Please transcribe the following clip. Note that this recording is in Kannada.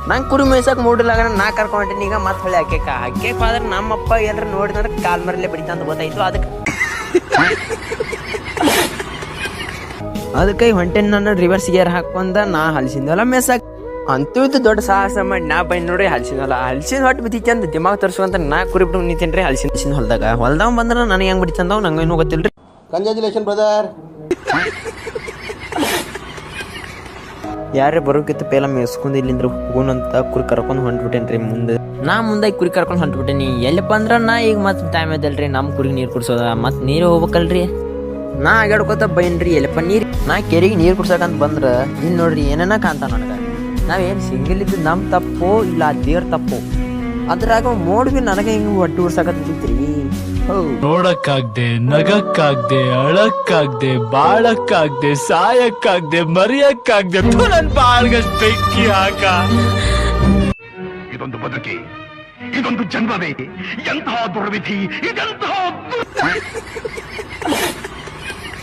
ನಂಗೆ ಕುರಿ ಮೇಯ್ಸಕ್ ಮೂಡಿಲ್ಲ ನಾ ಕರ್ಕೊಂಡೀನಿ ಈಗ ಮತ್ತೆ ಹೊಳೆ ಹಕ್ಕಕ್ಕೆ ಹೋದ್ರೆ ನಮ್ಮಪ್ಪ ಎಲ್ಲರೂ ನೋಡಿದ್ರೆ ಕಾಲ್ ಮರಲ್ಲೇ ಬಡಿತ ಅಂತ ಗೊತ್ತಾಯ್ತು. ಅದಕ್ಕೆ ಹೊಂಟೇನಿ ನಾನು ರಿವರ್ಸ್ ಗೇರ್ ಹಾಕೊಂಡ ನಾ ಹಲ್ಸಿದ್ವಲ್ಲ ಮೇಯ್ಸಕ್. ಅಂತೂ ಇದು ದೊಡ್ಡ ಸಾಹಸ ಮಾಡಿ ನಾ ಬೈ ನೋಡಿ ಹಲ್ಸಿನಲ್ಲ ಹಲ್ಸಿನ ಹೊಟ್ಟು ಬಿದ್ದಿತ್ತು ಅಂತ ದಿಮಾಗ್ ತರಿಸುವಂತ ನಾ ಕುರಿ ಬಿಟ್ಟು ನಿಂತೇನ್ರಿ ಹಲ್ಸಿನ ಹೊಲ್ದಾಗ ಬಂದ್ರೆ ನನಗೆ ಹೆಂಗ್ ಬಿಡಿತಂದವ್ ನಂಗೆ ಏನೂ ಗೊತ್ತಿಲ್ರಿ. Congratulation brother. ಯಾರೇ ಬರೋಕಿತ್ತು ಪೇಲ ಮೇಸ್ಕೊಂಡು ಇಲ್ಲಿಂದ್ರ ಹೋಗೋಣಂತ ಕುರಿ ಕರ್ಕೊಂಡು ಹೊಂಟ್ಬಿಟ್ಟೇನ್ರಿ ಮುಂದೆ ಕುರಿ ಕರ್ಕೊಂಡು ಹೊಂಟ್ಬಿಟ್ಟೇನಿ. ಎಲ್ಲಪ್ಪ ಅಂದ್ರ ನಾ ಈಗ ಮತ್ತೆ ಟೈಮ್ ಐತಲ್ರಿ ನಮ್ಮ ಕುರಿಗೆ ನೀರು ಕುಡ್ಸೋದ ಮತ್ತೆ ನೀರು ಹೋಗ್ಬೇಕಲ್ರಿ. ನಾ ಆಗಾಡ್ಕೋತ ಬೈನ್ರಿ ಎಲ್ಲಪ್ಪ ನೀರು. ನಾ ಕೆರೆಗೆ ನೀರು ಕುಡ್ಸಕಂತ ಬಂದ್ರ ಇಲ್ಲಿ ನೋಡ್ರಿ ಏನೇನ ಕಾಣ್ತಾವ ನನಗೆ. ನಾವೇನು ಸಿಂಗಲ್ ಇದ್ದು ನಮ್ಮ ತಪ್ಪೋ ಇಲ್ಲ ದೇವ್ರ ತಪ್ಪೋ ಅದ್ರಾಗ ಮೋಡ್ ಬಿ ನನಗೆ ಹಿಂಗೆ ಹೊಟ್ಟೆ ಉರ್ಸಕತ್ತಿತ್ರಿ. ನೋಡಕ್ಕಾಗ್ದೆ, ನಗಕ್ಕಾಗ್ದೆ, ಅಳಕ್ಕಾಗ್ದೆ, ಬಾಳಕ್ಕಾಗ್ದೆ, ಸಾಯಕ್ಕಾಗ್ದೆ, ಮರಿಯಕ್ಕಾಗ್ದೆ, ನನ್ ಬಾಳ್ಗಷ್ಟು ಬೆಂಕಿ ಹಾಕ. ಇದೊಂದು ಬದುಕಿ, ಇದೊಂದು ಜನ್ಮವೇ, ಎಂತಹ ದುರ್ವಿಧಿ, ಇದೆಂತಹ